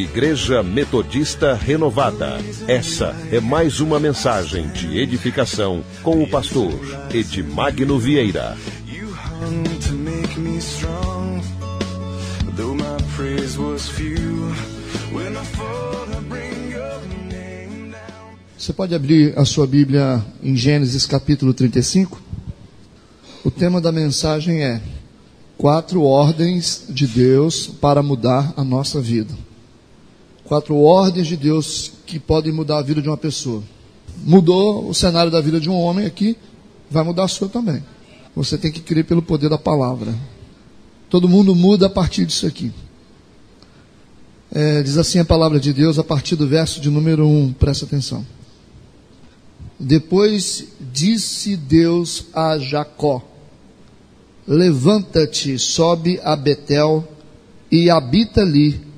Igreja Metodista Renovada. Essa é mais uma mensagem de edificação com o pastor Edmagno Vieira. Você pode abrir a sua Bíblia em Gênesis capítulo 35? O tema da mensagem é 4 ordens de Deus para mudar a nossa vida. 4 ordens de Deus que podem mudar a vida de uma pessoa. Mudou o cenário da vida de um homem aqui, vai mudar a sua também. Você tem que crer pelo poder da palavra. Todo mundo muda a partir disso aqui. Diz assim a palavra de Deus a partir do verso de número 1, presta atenção. Depois disse Deus a Jacó: levanta-te, sobe a Betel e habita ali.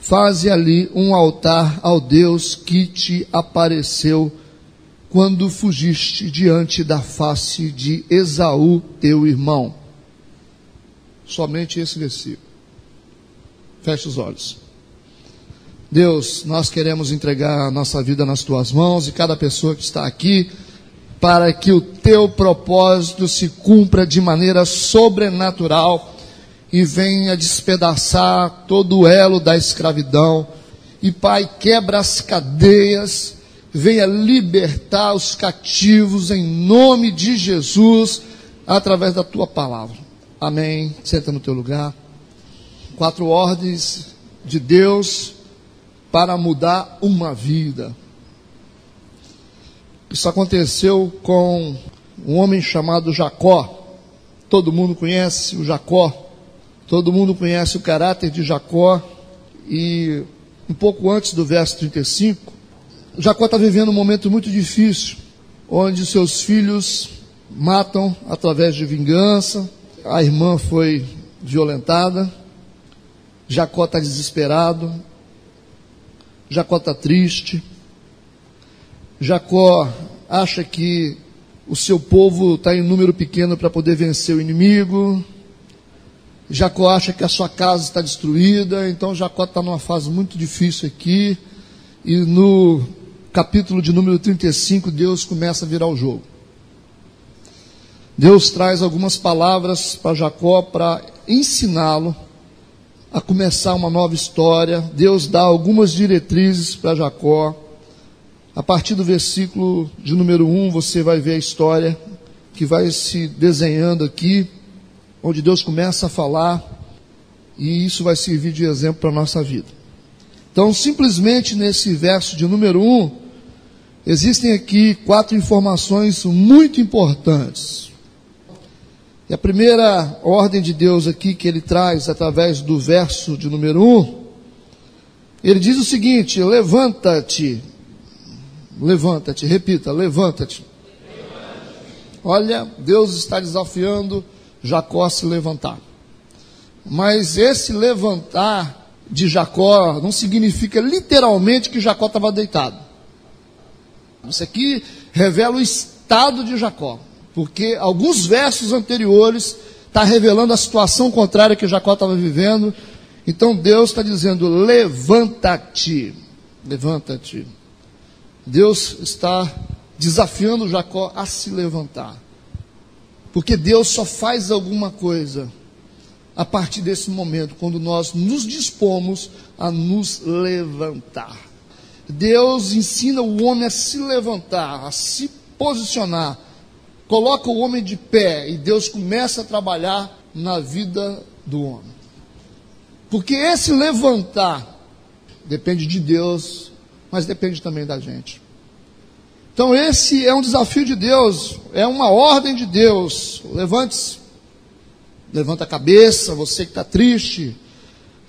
Faze ali um altar ao Deus que te apareceu quando fugiste diante da face de Esaú, teu irmão. Somente esse versículo. Feche os olhos. Deus, nós queremos entregar a nossa vida nas tuas mãos e cada pessoa que está aqui, para que o teu propósito se cumpra de maneira sobrenatural e venha despedaçar todo o elo da escravidão. E Pai, quebra as cadeias, venha libertar os cativos em nome de Jesus, através da tua palavra. Amém. Senta no teu lugar. 4 ordens de Deus para mudar uma vida. Isso aconteceu com um homem chamado Jacó. Todo mundo conhece o Jacó. Todo mundo conhece o caráter de Jacó. E um pouco antes do verso 35, Jacó está vivendo um momento muito difícil, onde seus filhos matam através de vingança. A irmã foi violentada. Jacó está desesperado. Jacó está triste. Jacó acha que o seu povo está em número pequeno para poder vencer o inimigo. Jacó acha que a sua casa está destruída. Então Jacó está numa fase muito difícil aqui. E no capítulo de número 35, Deus começa a virar o jogo. Deus traz algumas palavras para Jacó para ensiná-lo a começar uma nova história. Deus dá algumas diretrizes para Jacó. A partir do versículo de número 1, você vai ver a história que vai se desenhando aqui, onde Deus começa a falar, e isso vai servir de exemplo para a nossa vida. Então, simplesmente nesse verso de número 1, existem aqui 4 informações muito importantes. E a primeira ordem de Deus aqui que ele traz através do verso de número 1, ele diz o seguinte: levanta-te. Levanta-te, repita, levanta-te. Olha, Deus está desafiando Jacó a se levantar. Mas esse levantar de Jacó não significa literalmente que Jacó estava deitado. Isso aqui revela o estado de Jacó, porque alguns versos anteriores está revelando a situação contrária que Jacó estava vivendo. Então Deus está dizendo: levanta-te, levanta-te. Deus está desafiando Jacó a se levantar, porque Deus só faz alguma coisa a partir desse momento, quando nós nos dispomos a nos levantar. Deus ensina o homem a se levantar, a se posicionar, coloca o homem de pé, e Deus começa a trabalhar na vida do homem. Porque esse levantar depende de Deus, mas depende também da gente. Então esse é um desafio de Deus, é uma ordem de Deus. Levante-se, levanta a cabeça, você que está triste,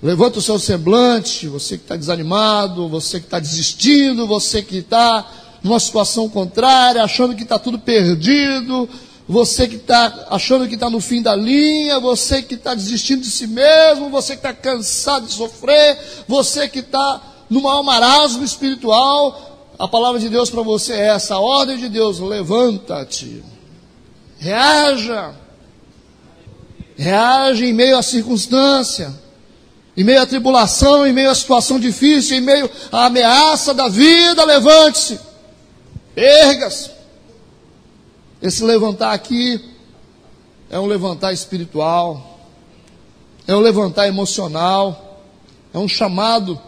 levanta o seu semblante, você que está desanimado, você que está desistindo, você que está numa situação contrária, achando que está tudo perdido, você que está achando que está no fim da linha, você que está desistindo de si mesmo, você que está cansado de sofrer, você que está no maior marasmo espiritual. A palavra de Deus para você é essa, a ordem de Deus: levanta-te, reaja em meio à circunstância, Em meio à tribulação, em meio à situação difícil, em meio à ameaça da vida, levante-se. Erga-se. Esse levantar aqui é um levantar espiritual, é um levantar emocional, é um chamado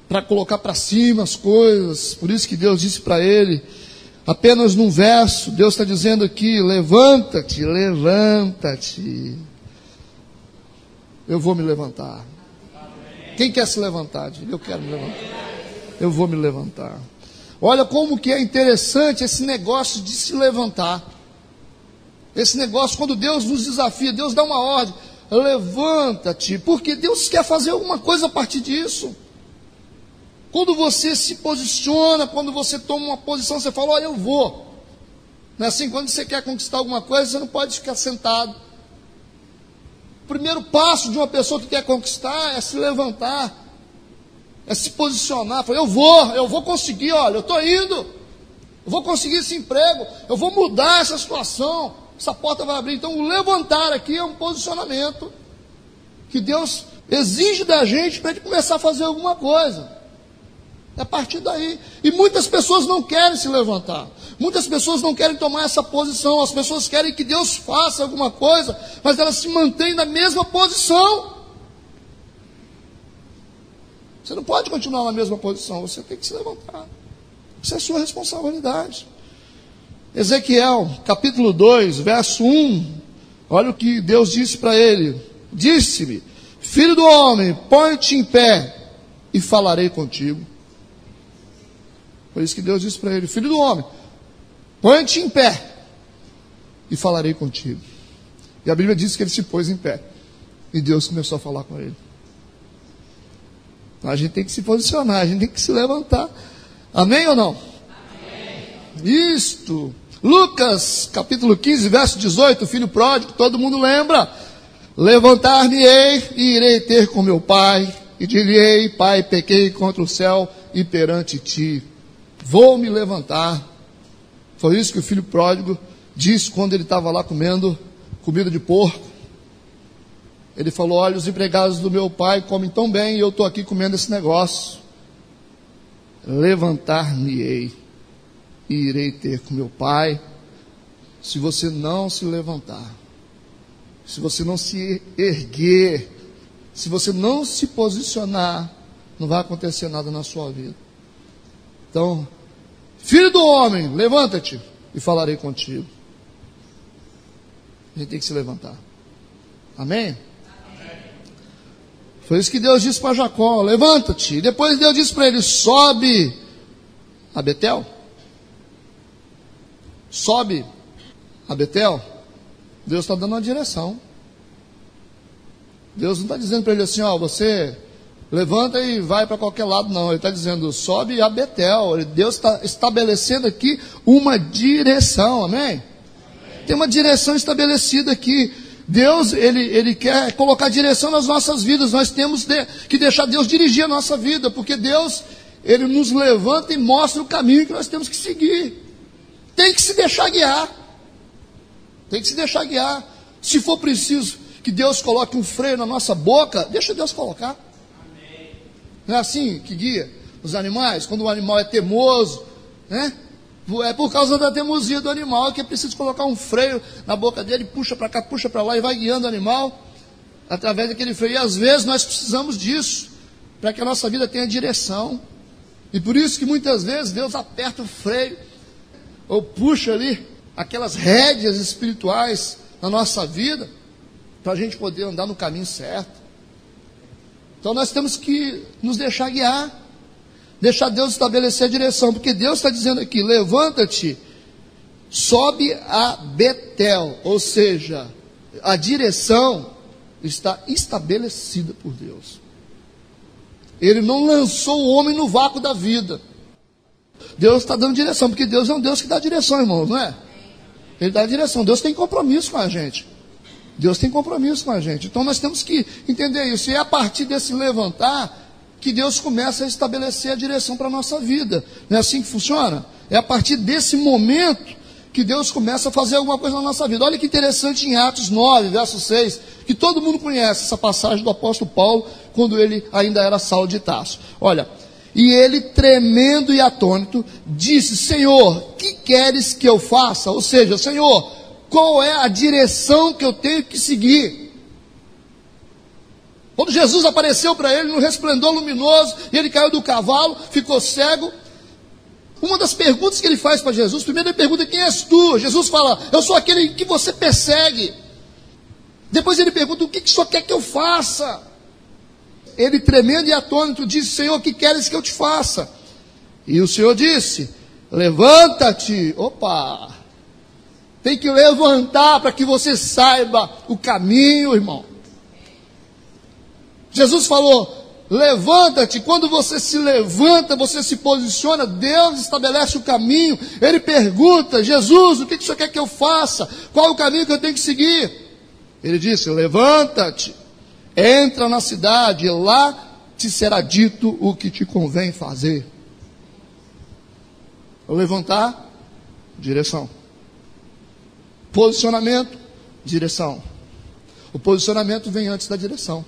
para colocar para cima as coisas. Por isso que Deus disse para ele, apenas num verso, Deus está dizendo aqui, levanta-te, levanta-te. Eu vou me levantar. Quem quer se levantar? Eu quero me levantar. Eu vou me levantar. Olha como que é interessante esse negócio de se levantar. Esse negócio, quando Deus nos desafia, Deus dá uma ordem, levanta-te, porque Deus quer fazer alguma coisa a partir disso. Quando você se posiciona, quando você toma uma posição, você fala, olha, eu vou. Não é assim? Quando você quer conquistar alguma coisa, você não pode ficar sentado. O primeiro passo de uma pessoa que quer conquistar é se levantar, é se posicionar, falar, eu vou conseguir, olha, eu estou indo, eu vou conseguir esse emprego, eu vou mudar essa situação, essa porta vai abrir. Então o levantar aqui é um posicionamento que Deus exige da gente para a gente começar a fazer alguma coisa. É a partir daí. E muitas pessoas não querem se levantar. Muitas pessoas não querem tomar essa posição. As pessoas querem que Deus faça alguma coisa, mas elas se mantêm na mesma posição. Você não pode continuar na mesma posição. Você tem que se levantar. Isso é sua responsabilidade. Ezequiel, capítulo 2, verso 1. Olha o que Deus disse para ele. Disse-me, filho do homem, põe-te em pé e falarei contigo. Foi isso que Deus disse para ele, filho do homem, põe-te em pé e falarei contigo. E a Bíblia diz que ele se pôs em pé. E Deus começou a falar com ele. A gente tem que se posicionar, a gente tem que se levantar. Amém ou não? Amém. Isto. Lucas, capítulo 15, verso 18, o filho pródigo, todo mundo lembra. Levantar-me-ei e irei ter com meu pai, e direi, pai, pequei contra o céu e perante ti. Vou me levantar. Foi isso que o filho pródigo disse quando ele estava lá comendo comida de porco. Ele falou, olha, os empregados do meu pai comem tão bem e eu estou aqui comendo esse negócio. Levantar-me-ei e irei ter com meu pai. Se você não se levantar, se você não se erguer, se você não se posicionar, não vai acontecer nada na sua vida. Então, filho do homem, levanta-te e falarei contigo. A gente tem que se levantar. Amém? Amém. Foi isso que Deus disse para Jacó, levanta-te. E depois Deus disse para ele, sobe a Betel. Sobe a Betel. Deus está dando uma direção. Deus não está dizendo para ele assim, ó, você levanta e vai para qualquer lado, não. Ele está dizendo, sobe a Betel. Deus está estabelecendo aqui uma direção, amém? Amém? Tem uma direção estabelecida aqui. Deus, ele quer colocar direção nas nossas vidas. Nós temos que deixar Deus dirigir a nossa vida, porque Deus, Ele nos levanta e mostra o caminho que nós temos que seguir. Tem que se deixar guiar. Tem que se deixar guiar. Se for preciso que Deus coloque um freio na nossa boca, deixa Deus colocar. Não é assim que guia os animais? Quando o animal é teimoso, né? É por causa da teimosia do animal que é preciso colocar um freio na boca dele, puxa para cá, puxa para lá e vai guiando o animal através daquele freio. E às vezes nós precisamos disso para que a nossa vida tenha direção. E por isso que muitas vezes Deus aperta o freio ou puxa ali aquelas rédeas espirituais na nossa vida para a gente poder andar no caminho certo. Então nós temos que nos deixar guiar, deixar Deus estabelecer a direção, porque Deus está dizendo aqui, levanta-te, sobe a Betel, ou seja, a direção está estabelecida por Deus. Ele não lançou o homem no vácuo da vida. Deus está dando direção, porque Deus é um Deus que dá direção, irmãos, não é? Ele dá direção, Deus tem compromisso com a gente. Deus tem compromisso com a gente. Então nós temos que entender isso. E é a partir desse levantar que Deus começa a estabelecer a direção para a nossa vida. Não é assim que funciona? É a partir desse momento que Deus começa a fazer alguma coisa na nossa vida. Olha que interessante em Atos 9, verso 6, que todo mundo conhece essa passagem do apóstolo Paulo, quando ele ainda era Saulo de Tarso. Olha, e ele, tremendo e atônito, disse: Senhor, que queres que eu faça? Ou seja, Senhor, qual é a direção que eu tenho que seguir? Quando Jesus apareceu para ele no resplendor luminoso, e ele caiu do cavalo, ficou cego, uma das perguntas que ele faz para Jesus, primeiro ele pergunta: quem és tu? Jesus fala: eu sou aquele que você persegue. Depois ele pergunta: o que o Senhor quer que eu faça? Ele, tremendo e atônito, disse: Senhor, o que queres que eu te faça? E o Senhor disse: levanta-te. Opa! Tem que levantar para que você saiba o caminho, irmão. Jesus falou: levanta-te. Quando você se levanta, você se posiciona, Deus estabelece o caminho. Ele pergunta: Jesus, o que o Senhor quer que eu faça? Qual é o caminho que eu tenho que seguir? Ele disse: levanta-te, entra na cidade, e lá te será dito o que te convém fazer. Levantar, direção. Posicionamento, direção. O posicionamento vem antes da direção.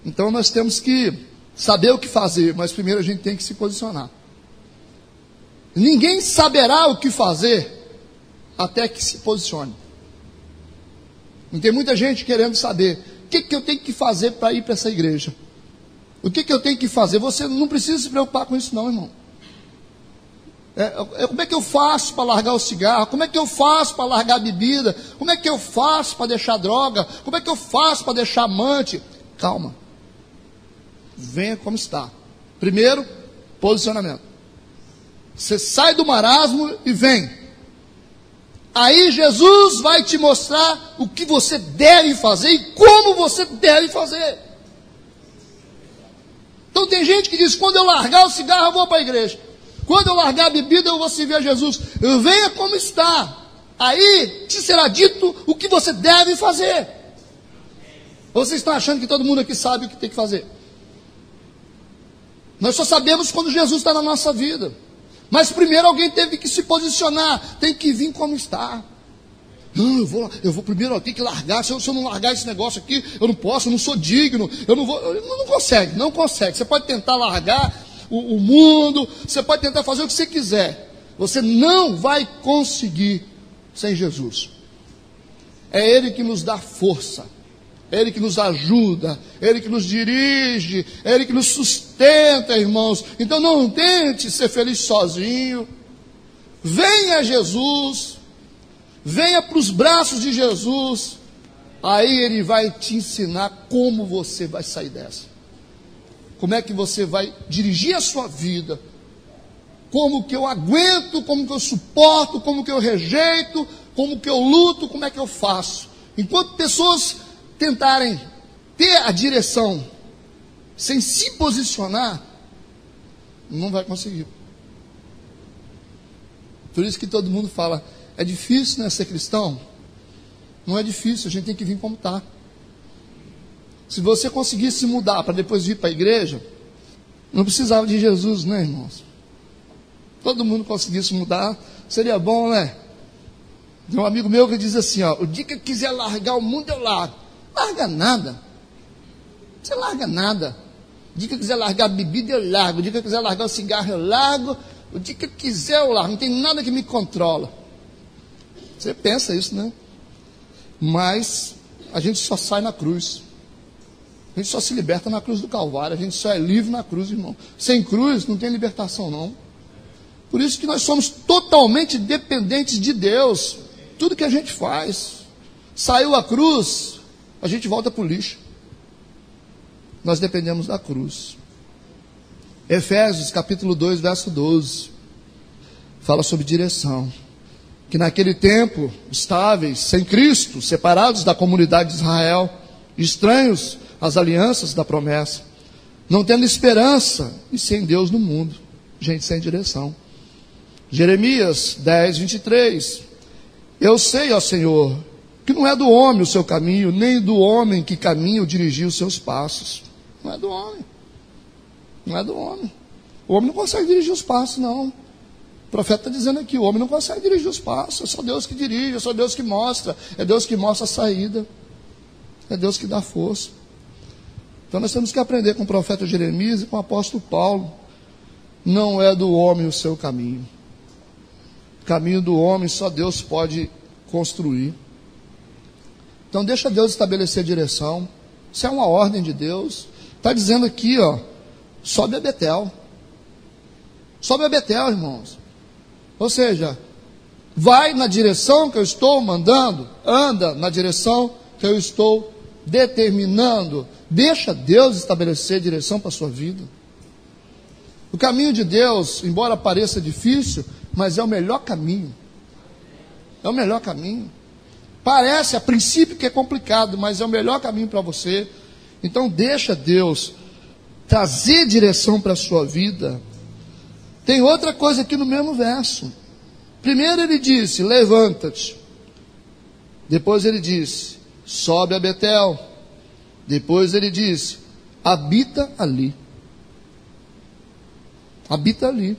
Então nós temos que saber o que fazer, mas primeiro a gente tem que se posicionar. Ninguém saberá o que fazer até que se posicione. E tem muita gente querendo saber: o que eu tenho que fazer para ir para essa igreja? O que eu tenho que fazer? Você não precisa se preocupar com isso não, irmão. Como é que eu faço para largar o cigarro? Como é que eu faço para largar a bebida? Como é que eu faço para deixar droga? Como é que eu faço para deixar amante? Calma. Venha como está. Primeiro, posicionamento. Você sai do marasmo e vem. Aí Jesus vai te mostrar o que você deve fazer e como você deve fazer. Então tem gente que diz: quando eu largar o cigarro eu vou para a igreja. Quando eu largar a bebida eu vou servir a Jesus. Venha como está. Aí te será dito o que você deve fazer. Ou vocês estão achando que todo mundo aqui sabe o que tem que fazer? Nós só sabemos quando Jesus está na nossa vida. Mas primeiro alguém teve que se posicionar. Tem que vir como está. Não, eu vou primeiro, eu tenho que largar. Se eu não largar esse negócio aqui, eu não posso, eu não sou digno. Eu não vou. Não consegue. Você pode tentar largar o mundo, você pode tentar fazer o que você quiser. Você não vai conseguir sem Jesus. É Ele que nos dá força. É Ele que nos ajuda, é Ele que nos dirige, é Ele que nos sustenta, irmãos. Então não tente ser feliz sozinho. Venha a Jesus, venha para os braços de Jesus. Aí Ele vai te ensinar como você vai sair dessa. Como é que você vai dirigir a sua vida. Como que eu aguento, como que eu suporto, como que eu rejeito, como que eu luto, como é que eu faço. Enquanto pessoas tentarem ter a direção sem se posicionar, não vai conseguir. Por isso que todo mundo fala: é difícil, né, ser cristão? Não é difícil, a gente tem que vir como está. Se você conseguisse mudar para depois vir para a igreja, não precisava de Jesus, né, irmãos? Todo mundo conseguisse mudar, seria bom, né? Tem um amigo meu que diz assim: ó, o dia que eu quiser largar o mundo, eu largo. Larga nada. Você larga nada. O dia que eu quiser largar a bebida, eu largo. O dia que eu quiser largar o cigarro, eu largo. O dia que eu quiser, eu largo. Não tem nada que me controla. Você pensa isso, né? Mas a gente só sai na cruz. A gente só se liberta na cruz do Calvário. A gente só é livre na cruz, irmão. Sem cruz não tem libertação, não. Por isso que nós somos totalmente dependentes de Deus. Tudo que a gente faz. Saiu a cruz, a gente volta para o lixo. Nós dependemos da cruz. Efésios capítulo 2, verso 12. Fala sobre direção. Que naquele tempo, estáveis, sem Cristo, separados da comunidade de Israel, estranhos às alianças da promessa, não tendo esperança e sem Deus no mundo. Gente sem direção. Jeremias 10, 23. Eu sei, ó Senhor, que não é do homem o seu caminho, nem do homem que caminha ou dirigir os seus passos. Não é do homem. Não é do homem. O homem não consegue dirigir os passos, não. profeta está dizendo aqui, o homem não consegue dirigir os passos, é só Deus que dirige, é só Deus que mostra, é Deus que mostra a saída, é Deus que dá força. Então nós temos que aprender com o profeta Jeremias e com o apóstolo Paulo. Não é do homem o seu caminho. O caminho do homem só Deus pode construir. Então deixa Deus estabelecer a direção. Isso é uma ordem de Deus. Está dizendo aqui, ó, sobe a Betel. Sobe a Betel, irmãos. Ou seja, vai na direção que eu estou mandando, anda na direção que eu estou determinando. Deixa Deus estabelecer a direção para a sua vida. O caminho de Deus, embora pareça difícil, mas é o melhor caminho. É o melhor caminho. Parece a princípio que é complicado, mas é o melhor caminho para você. Então deixa Deus trazer direção para a sua vida. Tem outra coisa aqui no mesmo verso. Primeiro ele disse, levanta-te. Depois ele disse, sobe a Betel. Depois ele disse, habita ali. Habita ali.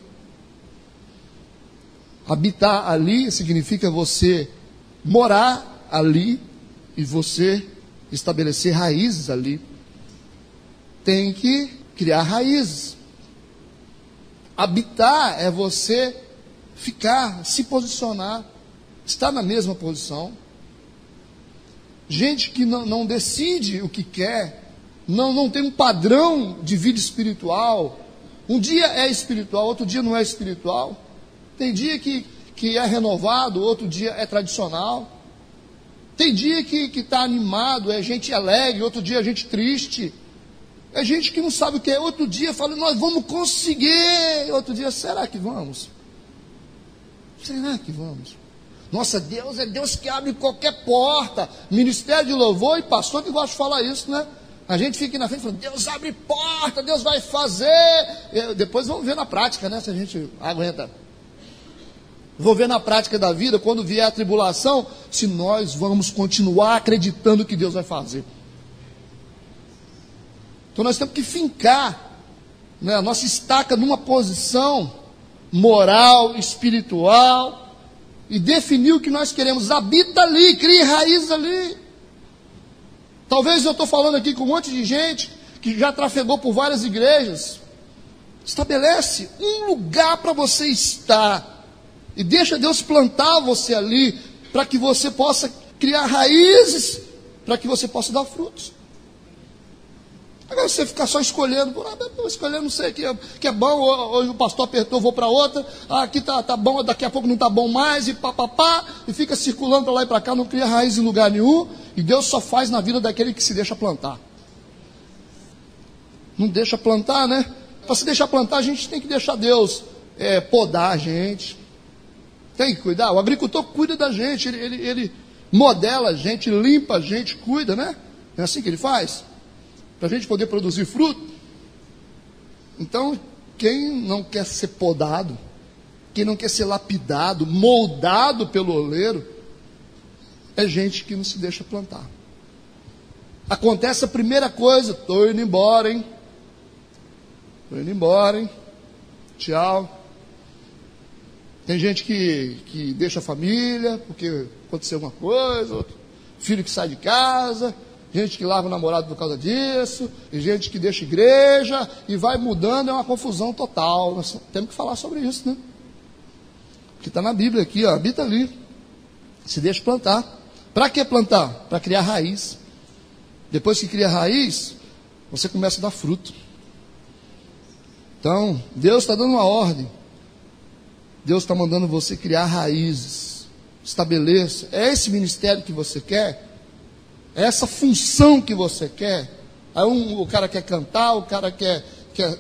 Habitar ali significa você morar ali e você estabelecer raízes ali. Tem que criar raízes. Habitar é você ficar, se posicionar, estar na mesma posição. Gente que não decide o que quer, não tem um padrão de vida espiritual. Um dia é espiritual, outro dia não é espiritual. Tem dia que é renovado, outro dia é tradicional. Tem dia que está animado, é gente alegre, outro dia é gente triste. É gente que não sabe o que é. Outro dia fala, nós vamos conseguir. Outro dia, será que vamos? Será que vamos? Nossa, Deus é Deus que abre qualquer porta. Ministério de louvor e pastor que gosta de falar isso, né? A gente fica aqui na frente falando, Deus abre porta, Deus vai fazer. Depois vamos ver na prática, né? Se a gente aguenta. Vou ver na prática da vida, quando vier a tribulação, se nós vamos continuar acreditando que Deus vai fazer. Então nós temos que fincar, né, a nossa estaca numa posição moral, espiritual, e definir o que nós queremos. Habita ali, crie raiz ali. Talvez eu estou falando aqui com um monte de gente que já trafegou por várias igrejas. Estabelece um lugar para você estar. E deixa Deus plantar você ali, para que você possa criar raízes, para que você possa dar frutos. Agora você ficar só escolhendo, escolhendo não sei, que é bom, hoje o pastor apertou, vou para outra, aqui tá bom, daqui a pouco não está bom mais, e papapá, e fica circulando para lá e para cá, não cria raiz em lugar nenhum, e Deus só faz na vida daquele que se deixa plantar. Não deixa plantar, né? Para se deixar plantar, a gente tem que deixar Deus podar a gente. Tem que cuidar. O agricultor cuida da gente, ele modela a gente, limpa a gente, cuida, né? É assim que ele faz, para a gente poder produzir fruto. Então, quem não quer ser podado, quem não quer ser lapidado, moldado pelo oleiro, é gente que não se deixa plantar. Acontece a primeira coisa, estou indo embora, hein? Estou indo embora, hein? Tchau. Tem gente que deixa a família, porque aconteceu alguma coisa, outro filho que sai de casa, gente que larga o namorado por causa disso, e gente que deixa a igreja, e vai mudando, é uma confusão total. Nós temos que falar sobre isso, né? Porque está na Bíblia aqui, ó, habita ali, se deixa plantar. Para que plantar? Para criar raiz. Depois que cria raiz, você começa a dar fruto. Então, Deus está dando uma ordem. Deus está mandando você criar raízes. Estabeleça. É esse ministério que você quer? É essa função que você quer? Aí o cara quer cantar, o cara quer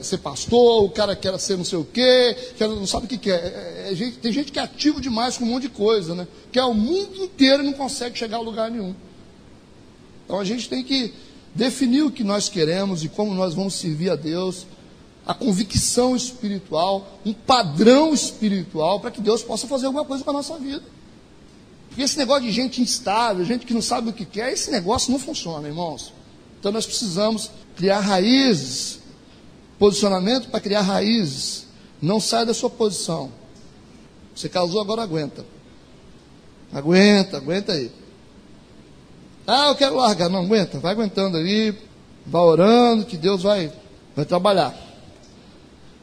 ser pastor, o cara quer ser não sei o quê, não sabe o que quer. Tem gente que é ativo demais com um monte de coisa, né? Quer o mundo inteiro e não consegue chegar a lugar nenhum. Então a gente tem que definir o que nós queremos e como nós vamos servir a Deus. A convicção espiritual, um padrão espiritual, para que Deus possa fazer alguma coisa com a nossa vida. Porque esse negócio de gente instável, gente que não sabe o que quer, esse negócio não funciona, irmãos. Então nós precisamos criar raízes, posicionamento para criar raízes. Não saia da sua posição. Você casou, agora aguenta. Aguenta aí. Ah, eu quero largar. Não, aguenta. Vai aguentando aí. Vai orando que Deus vai trabalhar.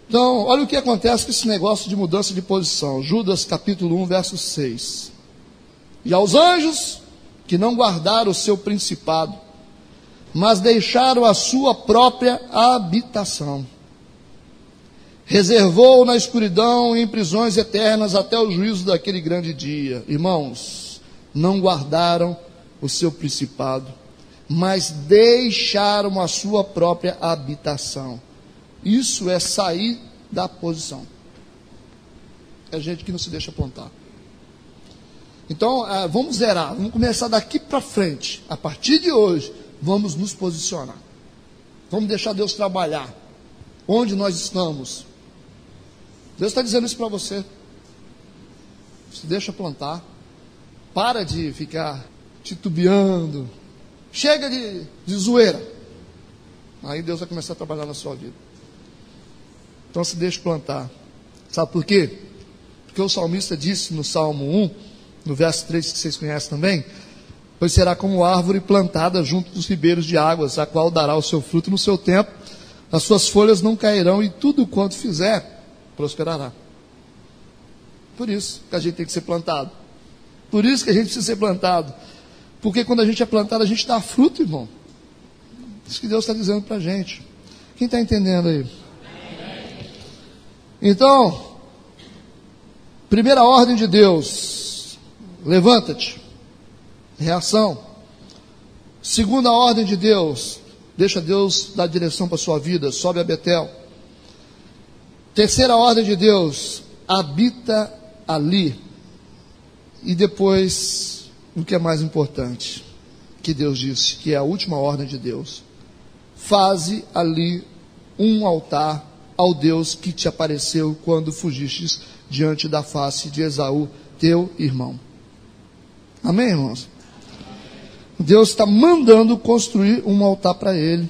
Então, olha o que acontece com esse negócio de mudança de posição. Judas capítulo 1, verso 6. E aos anjos que não guardaram o seu principado, mas deixaram a sua própria habitação, reservou na escuridão e em prisões eternas até o juízo daquele grande dia. Irmãos, não guardaram o seu principado, mas deixaram a sua própria habitação. Isso é sair da posição. É gente que não se deixa plantar. Então, vamos zerar, vamos começar daqui para frente. A partir de hoje, vamos nos posicionar. Vamos deixar Deus trabalhar. Onde nós estamos. Deus está dizendo isso para você. Se deixa plantar. Para de ficar titubeando. Chega de zoeira. Aí Deus vai começar a trabalhar na sua vida. Então se deixa plantar. Sabe por quê? Porque o salmista disse no Salmo 1, no verso 3, que vocês conhecem também: pois será como árvore plantada junto dos ribeiros de águas, a qual dará o seu fruto no seu tempo, as suas folhas não cairão, e tudo quanto fizer, prosperará. Por isso que a gente tem que ser plantado. Por isso que a gente precisa ser plantado. Porque quando a gente é plantado, a gente dá fruto, irmão. Isso que Deus está dizendo para a gente. Quem está entendendo aí? Então, primeira ordem de Deus: levanta-te. Reação. Segunda ordem de Deus: deixa Deus dar direção para a sua vida, sobe a Betel. Terceira ordem de Deus: habita ali. E depois, o que é mais importante, que Deus disse, que é a última ordem de Deus: faze ali um altar ao Deus que te apareceu quando fugistes diante da face de Esaú, teu irmão. Amém, irmãos? Deus está mandando construir um altar para Ele.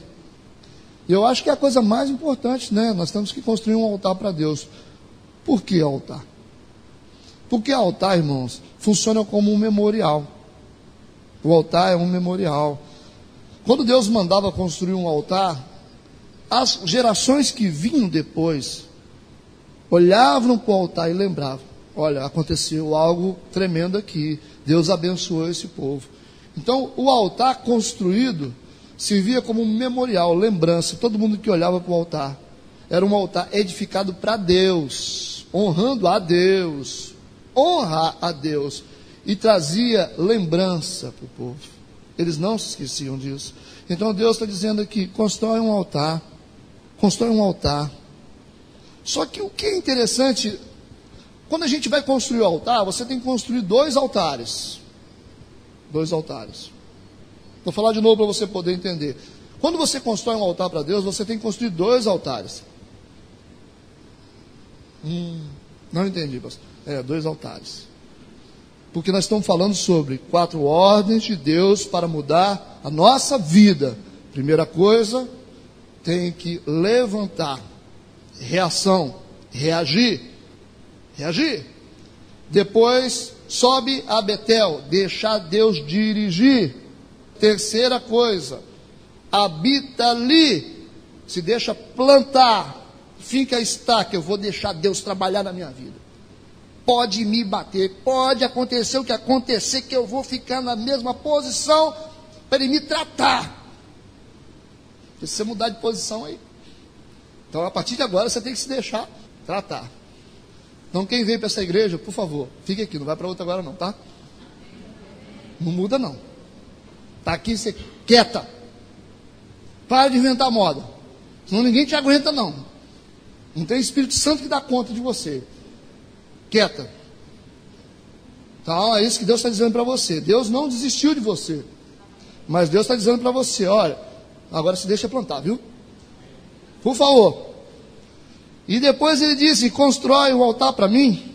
Eu acho que é a coisa mais importante, né? Nós temos que construir um altar para Deus. Por que altar? Porque altar, irmãos, funciona como um memorial. O altar é um memorial. Quando Deus mandava construir um altar, as gerações que vinham depois olhavam para o altar e lembravam: olha, aconteceu algo tremendo aqui, Deus abençoou esse povo. Então o altar construído servia como um memorial, lembrança. Todo mundo que olhava para o altar, era um altar edificado para Deus, honrando a Deus, honrar a Deus, e trazia lembrança para o povo. Eles não se esqueciam disso. Então Deus está dizendo aqui: constrói um altar. Constrói um altar. Só que o que é interessante, quando a gente vai construir o altar, você tem que construir 2 altares. 2 altares. Vou falar de novo para você poder entender. Quando você constrói um altar para Deus, você tem que construir 2 altares. Não entendi, pastor. 2 altares. Porque nós estamos falando sobre 4 ordens de Deus para mudar a nossa vida. Primeira coisa, tem que levantar. Reação. Reagir. Depois, sobe a Betel. Deixar Deus dirigir. Terceira coisa, habita ali. Se deixa plantar. Fica a estaca. Eu vou deixar Deus trabalhar na minha vida. Pode me bater, pode acontecer o que acontecer, que eu vou ficar na mesma posição para Ele me tratar. Precisa mudar de posição aí. Então, a partir de agora, você tem que se deixar tratar. Então, quem veio para essa igreja, por favor, fique aqui, não vai para outra agora não, tá? Não muda não. Está aqui, você quieta. Para de inventar moda. Senão ninguém te aguenta não. Não tem Espírito Santo que dá conta de você. Quieta. Então é isso que Deus está dizendo para você. Deus não desistiu de você, mas Deus está dizendo para você: olha, agora se deixa plantar, viu? Por favor. E depois ele disse: constrói um altar para mim.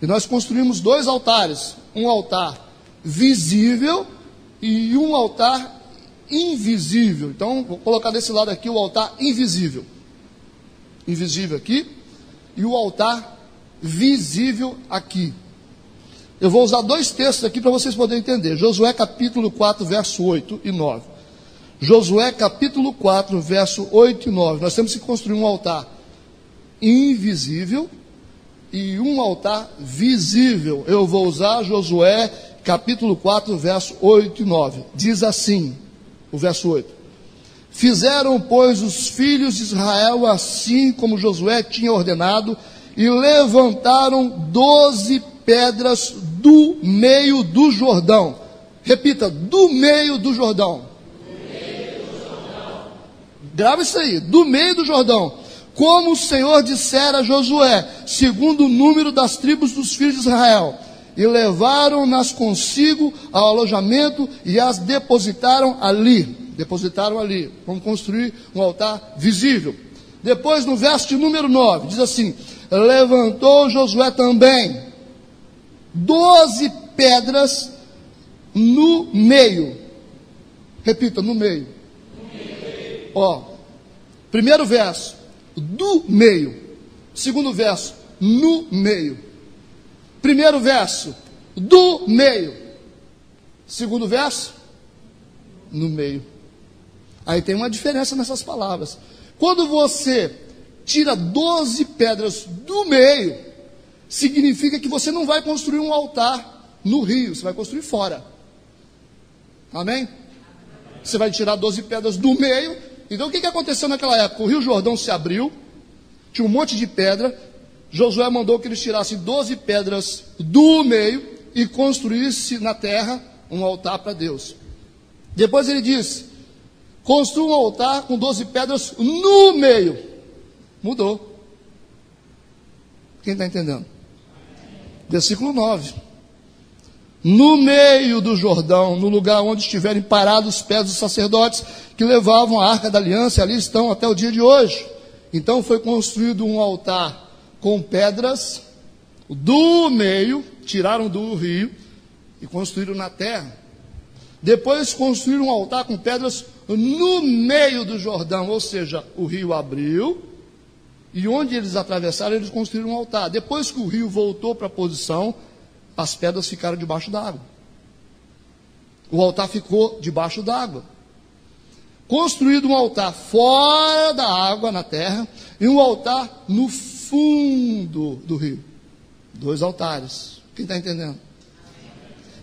E nós construímos 2 altares: um altar visível e um altar invisível. Então vou colocar desse lado aqui o altar invisível aqui, e o altar visível aqui. Eu vou usar dois textos aqui para vocês poderem entender. Josué capítulo 4, verso 8 e 9. Josué capítulo 4, verso 8 e 9. Nós temos que construir um altar invisível e um altar visível. Eu vou usar Josué capítulo 4, verso 8 e 9. Diz assim, o verso 8. Fizeram, pois, os filhos de Israel assim como Josué tinha ordenado, e levantaram 12 pedras do meio do Jordão. Repita, do meio do Jordão. Grava isso aí, do meio do Jordão. Como o Senhor dissera a Josué, segundo o número das tribos dos filhos de Israel. E levaram-nas consigo ao alojamento e as depositaram ali. Vamos construir um altar visível. Depois, no verso de número 9, diz assim: levantou Josué também 12 pedras no meio. Repita, no meio. Ó, primeiro verso, do meio. Segundo verso, no meio. Primeiro verso, do meio. Segundo verso, no meio. Aí tem uma diferença nessas palavras. Quando você tira 12 pedras do meio, significa que você não vai construir um altar no rio, você vai construir fora. Amém? Você vai tirar 12 pedras do meio. Então o que aconteceu naquela época? O rio Jordão se abriu, tinha um monte de pedra. Josué mandou que eles tirassem 12 pedras do meio e construíssem na terra um altar para Deus. Depois ele disse: construa um altar com 12 pedras no meio. Mudou. Quem está entendendo? Versículo 9. No meio do Jordão, no lugar onde estiverem parados os pés dos sacerdotes que levavam a arca da aliança, ali estão até o dia de hoje. Então foi construído um altar com pedras do meio, tiraram do rio e construíram na terra. Depois construíram um altar com pedras no meio do Jordão, ou seja, o rio abriu, e onde eles atravessaram, eles construíram um altar. Depois que o rio voltou para a posição, as pedras ficaram debaixo d'água. O altar ficou debaixo d'água. Construído um altar fora da água, na terra, e um altar no fundo do rio. 2 altares. Quem está entendendo?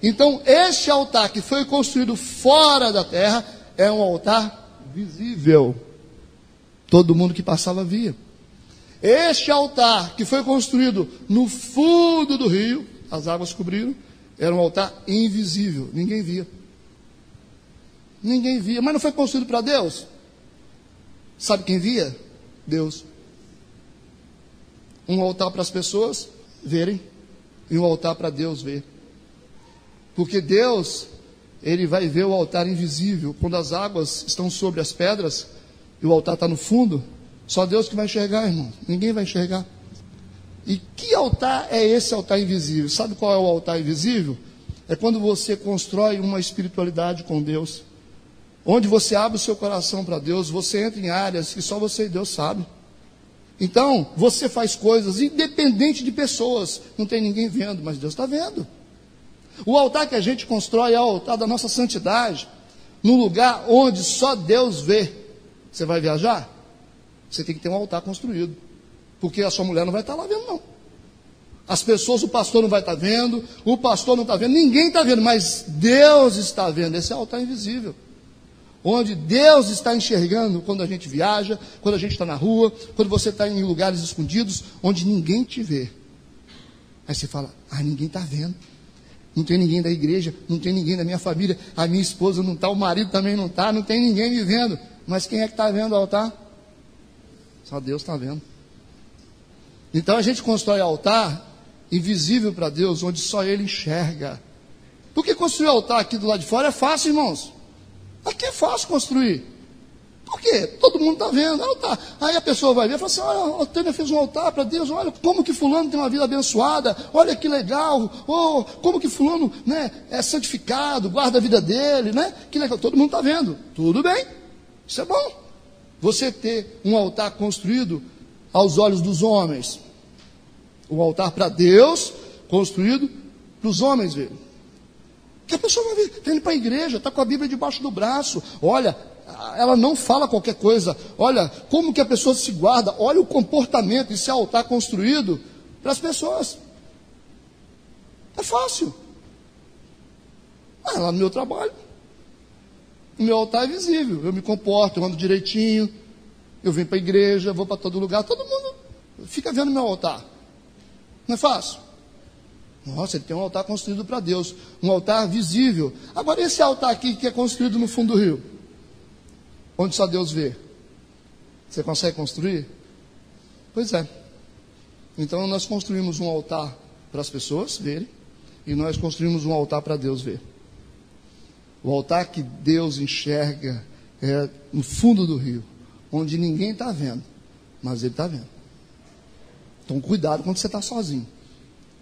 Então, este altar que foi construído fora da terra é um altar visível. Todo mundo que passava via. Este altar que foi construído no fundo do rio, as águas cobriram, era um altar invisível. Ninguém via. Ninguém via. Mas não foi construído para Deus? Sabe quem via? Deus. Um altar para as pessoas verem e um altar para Deus ver. Porque Deus, Ele vai ver o altar invisível. Quando as águas estão sobre as pedras e o altar está no fundo, só Deus que vai enxergar, irmão. Ninguém vai enxergar. E que altar é esse altar invisível? Sabe qual é o altar invisível? É quando você constrói uma espiritualidade com Deus. Onde você abre o seu coração para Deus, você entra em áreas que só você e Deus sabe. Então, você faz coisas independente de pessoas. Não tem ninguém vendo, mas Deus está vendo. O altar que a gente constrói é o altar da nossa santidade, num lugar onde só Deus vê. Você vai viajar? Você tem que ter um altar construído, porque a sua mulher não vai estar lá vendo, não. As pessoas, o pastor não vai estar vendo, o pastor não está vendo, ninguém está vendo, mas Deus está vendo. Esse é o altar invisível, onde Deus está enxergando quando a gente viaja, quando a gente está na rua, quando você está em lugares escondidos, onde ninguém te vê. Aí você fala: ninguém está vendo. Não tem ninguém da igreja, não tem ninguém da minha família, a minha esposa não está, o marido também não está, não tem ninguém me vendo. Mas quem é que está vendo o altar? Só Deus está vendo. Então a gente constrói altar invisível para Deus, onde só Ele enxerga. Porque construir altar aqui do lado de fora é fácil, irmãos. Aqui é fácil construir. Por quê? Todo mundo está vendo. Altar. Aí a pessoa vai ver e fala assim: olha, a Tânia fez um altar para Deus, olha como que fulano tem uma vida abençoada, olha que legal, oh, como que fulano, né, é santificado, guarda a vida dele, né? Que legal. Todo mundo está vendo. Tudo bem, isso é bom. Você ter um altar construído aos olhos dos homens. O altar para Deus, construído para os homens verem. Que a pessoa vai ver, está indo para a igreja, está com a Bíblia debaixo do braço. Olha, ela não fala qualquer coisa. Olha como que a pessoa se guarda. Olha o comportamento. Isso é altar construído para as pessoas. É fácil. Lá no meu trabalho, o meu altar é visível. Eu me comporto, eu ando direitinho. Eu venho para a igreja, vou para todo lugar. Todo mundo fica vendo meu altar. Não é fácil? Nossa, ele tem um altar construído para Deus. Um altar visível. Agora, esse altar aqui que é construído no fundo do rio, onde só Deus vê, você consegue construir? Pois é. Então, nós construímos um altar para as pessoas verem, e nós construímos um altar para Deus ver. O altar que Deus enxerga é no fundo do rio, onde ninguém está vendo, mas Ele está vendo. Então, cuidado quando você está sozinho.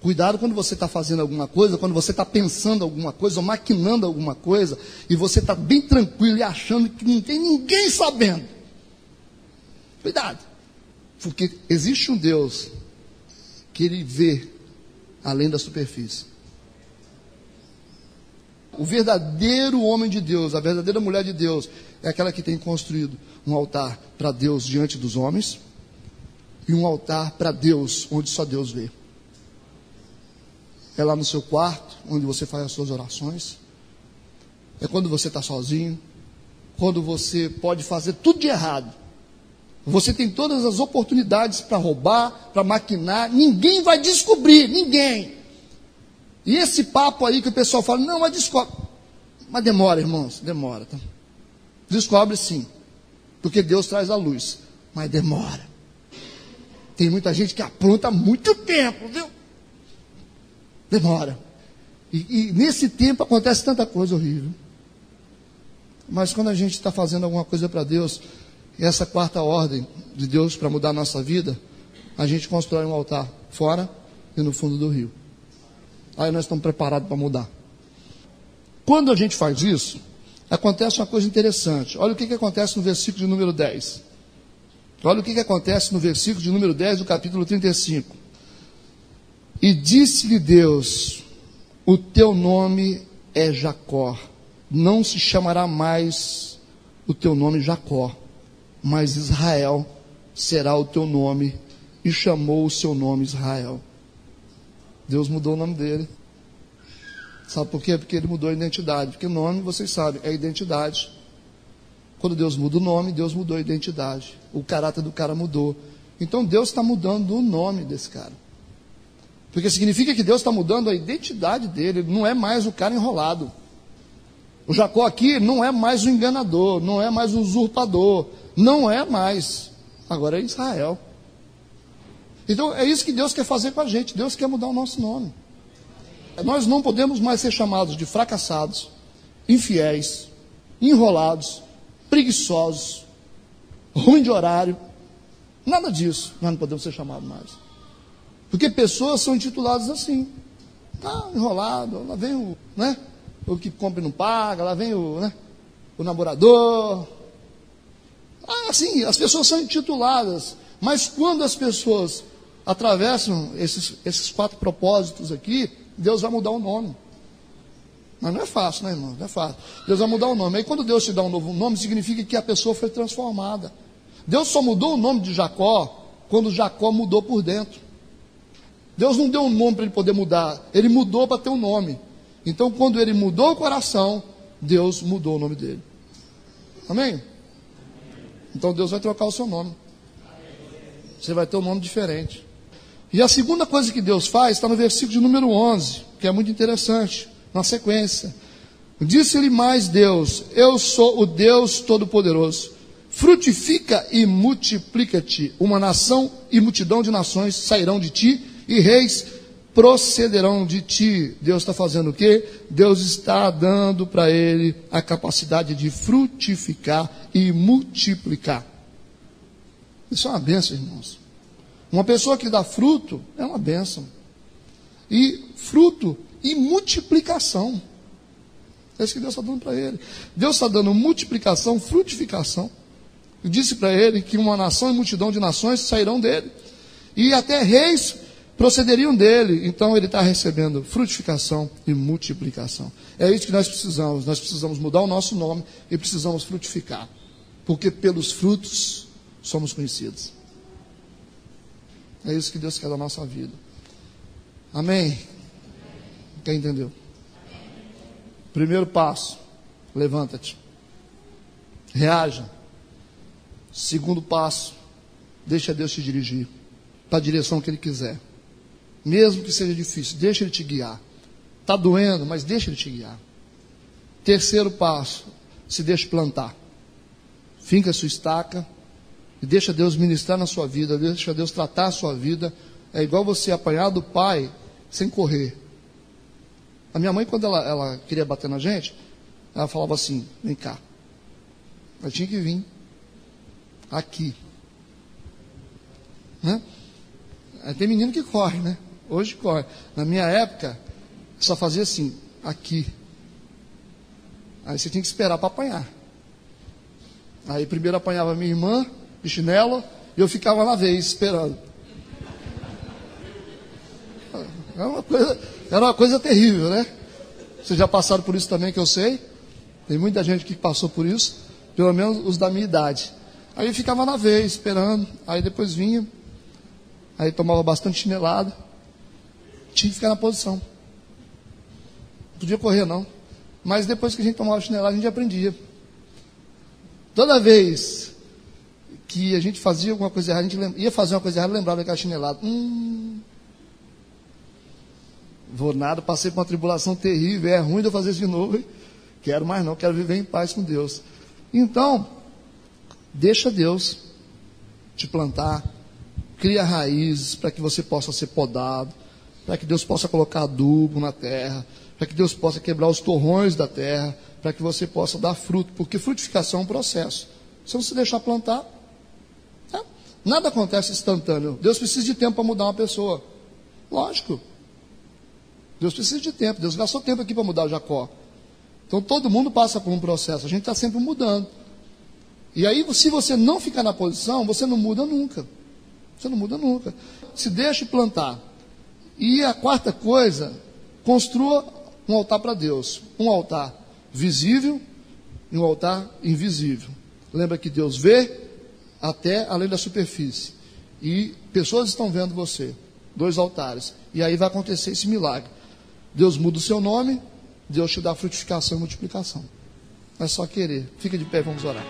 Cuidado quando você está fazendo alguma coisa, quando você está pensando alguma coisa, ou maquinando alguma coisa, e você está bem tranquilo e achando que não tem ninguém sabendo. Cuidado. Porque existe um Deus que Ele vê além da superfície. O verdadeiro homem de Deus, a verdadeira mulher de Deus, é aquela que tem construído um altar para Deus diante dos homens, e um altar para Deus, onde só Deus vê. É lá no seu quarto, onde você faz as suas orações. É quando você está sozinho, quando você pode fazer tudo de errado. Você tem todas as oportunidades para roubar, para maquinar, ninguém vai descobrir, ninguém. E esse papo aí que o pessoal fala, não, mas descobre. Mas demora, irmãos, demora. Tá? Descobre sim, porque Deus traz a luz, mas demora. Tem muita gente que apronta há muito tempo, viu? Demora. E nesse tempo acontece tanta coisa horrível. Mas quando a gente está fazendo alguma coisa para Deus, essa quarta ordem de Deus para mudar a nossa vida, a gente constrói um altar fora e no fundo do rio. Aí nós estamos preparados para mudar. Quando a gente faz isso, acontece uma coisa interessante. Olha o que acontece no versículo de número 10. Olha o que acontece no versículo de número 10 do capítulo 35. E disse-lhe Deus, o teu nome é Jacó, não se chamará mais o teu nome Jacó, mas Israel será o teu nome, e chamou o seu nome Israel. Deus mudou o nome dele. Sabe por quê? Porque ele mudou a identidade. Porque o nome, vocês sabem, é a identidade. Quando Deus muda o nome, Deus mudou a identidade. O caráter do cara mudou. Então Deus está mudando o nome desse cara. Porque significa que Deus está mudando a identidade dele. Ele não é mais o cara enrolado. O Jacó aqui não é mais o enganador, não é mais o usurpador. Não é mais. Agora é Israel. Então é isso que Deus quer fazer com a gente. Deus quer mudar o nosso nome. Nós não podemos mais ser chamados de fracassados, infiéis, enrolados, preguiçosos, ruim de horário. Nada disso nós não podemos ser chamados mais. Porque pessoas são intituladas assim. Enrolado, lá vem o que compra e não paga, lá vem o namorador. Assim, as pessoas são intituladas. Mas quando as pessoas atravessam esses 4 propósitos aqui, Deus vai mudar o nome. Mas não é fácil, né, irmão? Não é fácil. Deus vai mudar o nome. Aí quando Deus te dá um novo nome, significa que a pessoa foi transformada. Deus só mudou o nome de Jacó quando Jacó mudou por dentro. Deus não deu um nome para ele poder mudar. Ele mudou para ter um nome. Então quando ele mudou o coração, Deus mudou o nome dele. Amém? Então Deus vai trocar o seu nome. Você vai ter um nome diferente. E a segunda coisa que Deus faz está no versículo de número 11, que é muito interessante, na sequência. Disse-lhe mais Deus, eu sou o Deus Todo-Poderoso, frutifica e multiplica-te, uma nação e multidão de nações sairão de ti, e reis procederão de ti. Deus está fazendo o quê? Deus está dando para ele a capacidade de frutificar e multiplicar. Isso é uma bênção, irmãos. Uma pessoa que dá fruto é uma bênção. E fruto e multiplicação. É isso que Deus está dando para ele. Deus está dando multiplicação, frutificação. E disse para ele que uma nação e multidão de nações sairão dele. E até reis procederiam dele. Então ele está recebendo frutificação e multiplicação. É isso que nós precisamos. Nós precisamos mudar o nosso nome e precisamos frutificar. Porque pelos frutos somos conhecidos. É isso que Deus quer da nossa vida. Amém? Quem entendeu? Primeiro passo, levanta-te. Reaja. Segundo passo, deixa Deus te dirigir para a direção que Ele quiser. Mesmo que seja difícil, deixa Ele te guiar. Está doendo, mas deixa Ele te guiar. Terceiro passo, se deixa plantar. Finca a sua estaca e deixa Deus ministrar na sua vida, deixa Deus tratar a sua vida. É igual você apanhar do pai sem correr. A minha mãe, quando ela queria bater na gente, ela falava assim, vem cá. Eu tinha que vir aqui. Né? Aí tem menino que corre, né? Hoje corre. Na minha época, só fazia assim, aqui. Aí você tinha que esperar para apanhar. Aí primeiro apanhava minha irmã, de chinelo, e eu ficava na vez, esperando. Era uma coisa terrível, né? Vocês já passaram por isso também, que eu sei. Tem muita gente que passou por isso, pelo menos os da minha idade. Aí eu ficava na vez, esperando. Aí depois vinha. Aí tomava bastante chinelada. Tinha que ficar na posição. Não podia correr, não. Mas depois que a gente tomava chinelada, a gente aprendia. Toda vez que a gente fazia alguma coisa errada, a gente ia fazer uma coisa errada, lembrava daquela chinelada. Vou nada, passei por uma tribulação terrível, é ruim de eu fazer isso de novo, hein? Quero mais não, quero viver em paz com Deus. Então, deixa Deus te plantar, cria raízes para que você possa ser podado, para que Deus possa colocar adubo na terra, para que Deus possa quebrar os torrões da terra, para que você possa dar fruto, porque frutificação é um processo. Se você deixar plantar, nada acontece instantâneo. Deus precisa de tempo para mudar uma pessoa. Lógico. Deus precisa de tempo. Deus gastou tempo aqui para mudar Jacó. Então todo mundo passa por um processo. A gente está sempre mudando. E aí, se você não ficar na posição, você não muda nunca. Você não muda nunca. Se deixe plantar. E a quarta coisa, construa um altar para Deus. Um altar visível e um altar invisível. Lembra que Deus vê até além da superfície. E pessoas estão vendo você. 2 altares. E aí vai acontecer esse milagre. Deus muda o seu nome, Deus te dá frutificação e multiplicação. É só querer. Fica de pé, vamos orar.